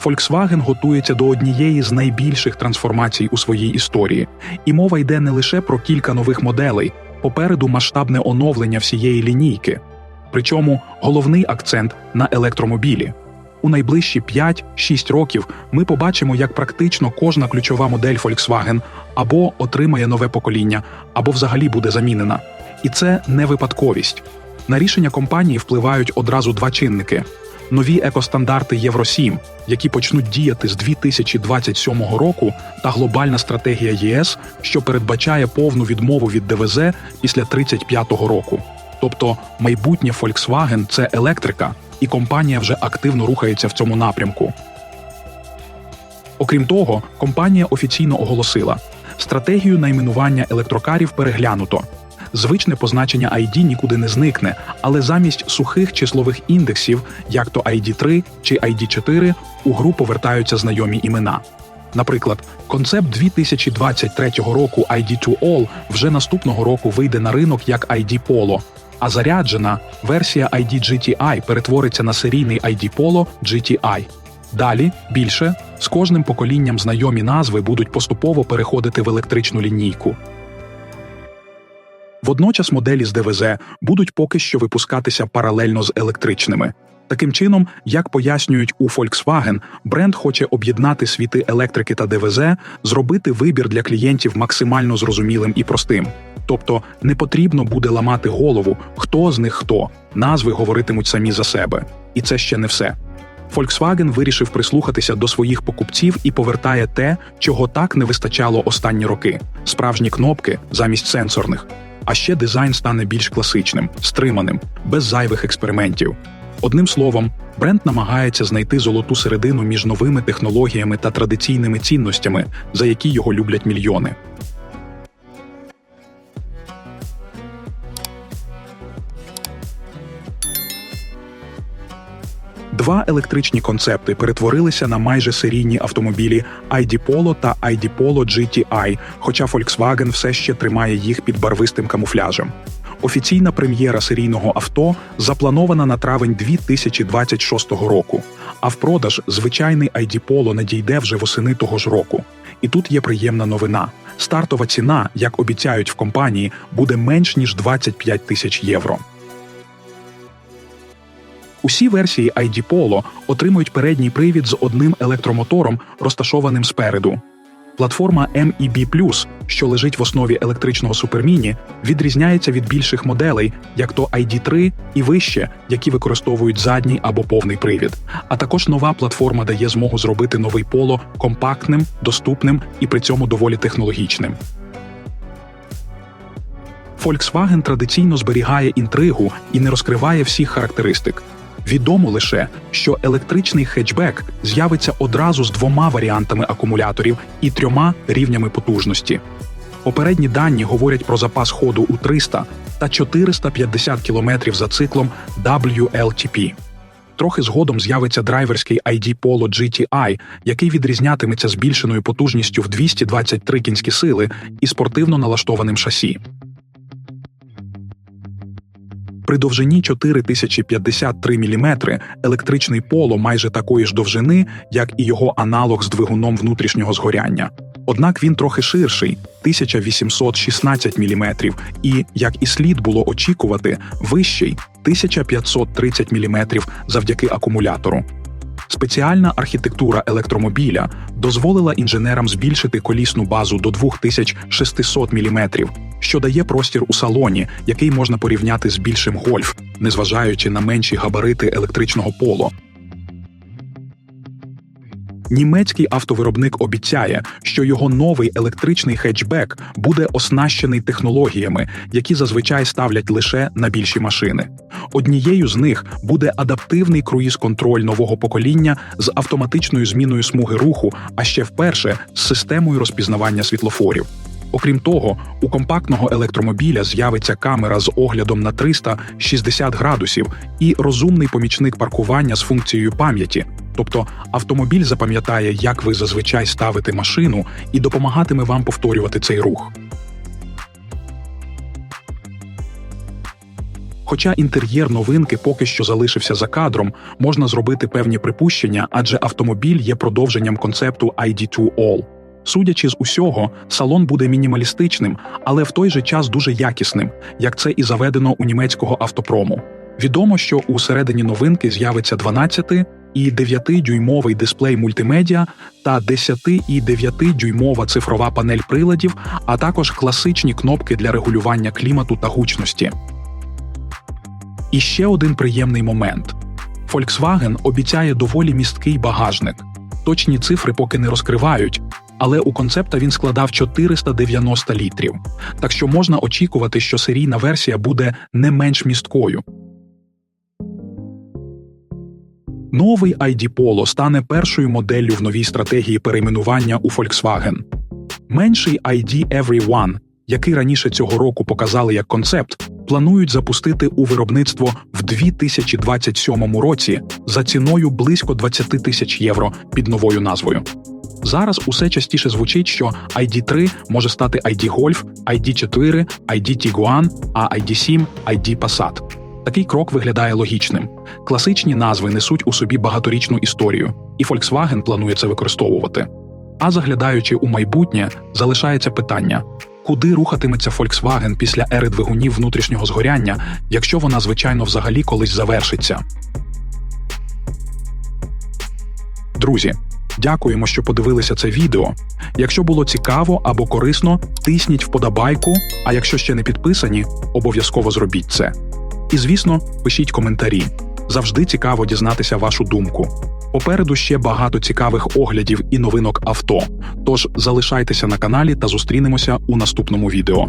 Volkswagen готується до однієї з найбільших трансформацій у своїй історії. І мова йде не лише про кілька нових моделей, попереду масштабне оновлення всієї лінійки. Причому головний акцент на електромобілі. У найближчі 5-6 років ми побачимо, як практично кожна ключова модель Volkswagen або отримає нове покоління, або взагалі буде замінена. І це не випадковість. На рішення компанії впливають одразу два чинники. Нові екостандарти Євро-7, які почнуть діяти з 2027 року, та глобальна стратегія ЄС, що передбачає повну відмову від ДВЗ після 2035 року. Тобто майбутнє Volkswagen – це електрика, і компанія вже активно рухається в цьому напрямку. Окрім того, компанія офіційно оголосила, стратегію найменування електрокарів переглянуто. Звичне позначення ID нікуди не зникне, але замість сухих числових індексів, як то ID3 чи ID4, у гру повертаються знайомі імена. Наприклад, концепт 2023 року ID2All вже наступного року вийде на ринок як ID Polo, а заряджена версія ID GTI перетвориться на серійний ID Polo GTI. Далі, більше, з кожним поколінням знайомі назви будуть поступово переходити в електричну лінійку. Водночас моделі з ДВЗ будуть поки що випускатися паралельно з електричними. Таким чином, як пояснюють у Volkswagen, бренд хоче об'єднати світи електрики та ДВЗ, зробити вибір для клієнтів максимально зрозумілим і простим. Тобто не потрібно буде ламати голову, хто з них хто, назви говоритимуть самі за себе. І це ще не все. Volkswagen вирішив прислухатися до своїх покупців і повертає те, чого так не вистачало останні роки – справжні кнопки замість сенсорних. А ще дизайн стане більш класичним, стриманим, без зайвих експериментів. Одним словом, бренд намагається знайти золоту середину між новими технологіями та традиційними цінностями, за які його люблять мільйони. Два електричні концепти перетворилися на майже серійні автомобілі ID Polo та ID Polo GTI, хоча Volkswagen все ще тримає їх під барвистим камуфляжем. Офіційна прем'єра серійного авто запланована на травень 2026 року, а в продаж звичайний ID Polo надійде вже восени того ж року. І тут є приємна новина. Стартова ціна, як обіцяють в компанії, буде менш ніж 25 тисяч євро. Усі версії ID Polo отримують передній привід з одним електромотором, розташованим спереду. Платформа MEB+, що лежить в основі електричного суперміні, відрізняється від більших моделей, як то ID3 і вище, які використовують задній або повний привід. А також нова платформа дає змогу зробити новий Polo компактним, доступним і при цьому доволі технологічним. Volkswagen традиційно зберігає інтригу і не розкриває всіх характеристик. Відомо лише, що електричний хетчбек з'явиться одразу з двома варіантами акумуляторів і 3 рівнями потужності. Попередні дані говорять про запас ходу у 300 та 450 км за циклом WLTP. Трохи згодом з'явиться драйверський ID Polo GTI, який відрізнятиметься збільшеною потужністю в 223 кінські сили і спортивно налаштованим шасі. При довжині 4053 мм електричний Polo майже такої ж довжини, як і його аналог з двигуном внутрішнього згоряння. Однак він трохи ширший – 1816 мм і, як і слід було очікувати, вищий – 1530 мм завдяки акумулятору. Спеціальна архітектура електромобіля дозволила інженерам збільшити колісну базу до 2600 мм, що дає простір у салоні, який можна порівняти з більшим Golf, незважаючи на менші габарити електричного Polo. Німецький автовиробник обіцяє, що його новий електричний хетчбек буде оснащений технологіями, які зазвичай ставлять лише на більші машини. Однією з них буде адаптивний круїз-контроль нового покоління з автоматичною зміною смуги руху, а ще вперше з системою розпізнавання світлофорів. Окрім того, у компактного електромобіля з'явиться камера з оглядом на 360 градусів і розумний помічник паркування з функцією пам'яті. Тобто автомобіль запам'ятає, як ви зазвичай ставите машину, і допомагатиме вам повторювати цей рух. Хоча інтер'єр новинки поки що залишився за кадром, можна зробити певні припущення, адже автомобіль є продовженням концепту ID2 All. Судячи з усього, салон буде мінімалістичним, але в той же час дуже якісним, як це і заведено у німецького автопрому. Відомо, що у середині новинки з'явиться 12- і 9-дюймовий дисплей мультимедіа та 10- і 9-дюймова цифрова панель приладів, а також класичні кнопки для регулювання клімату та гучності. І ще один приємний момент. Volkswagen обіцяє доволі місткий багажник. Точні цифри поки не розкривають, але у концепта він складав 490 літрів. Так що можна очікувати, що серійна версія буде не менш місткою. Новий ID Polo стане першою моделлю в новій стратегії перейменування у Volkswagen. Менший ID Everyone, який раніше цього року показали як концепт, планують запустити у виробництво в 2027 році за ціною близько 20 тисяч євро під новою назвою. Зараз усе частіше звучить, що ID3 може стати ID Golf, ID4, ID Tiguan, а ID7 – ID Passat. Такий крок виглядає логічним. Класичні назви несуть у собі багаторічну історію, і Volkswagen планує це використовувати. А заглядаючи у майбутнє, залишається питання – куди рухатиметься Volkswagen після ери двигунів внутрішнього згоряння, якщо вона, звичайно, взагалі колись завершиться? Друзі, дякуємо, що подивилися це відео. Якщо було цікаво або корисно, тисніть вподобайку, а якщо ще не підписані, обов'язково зробіть це. І, звісно, пишіть коментарі. Завжди цікаво дізнатися вашу думку. Попереду ще багато цікавих оглядів і новинок авто. Тож залишайтеся на каналі та зустрінемося у наступному відео.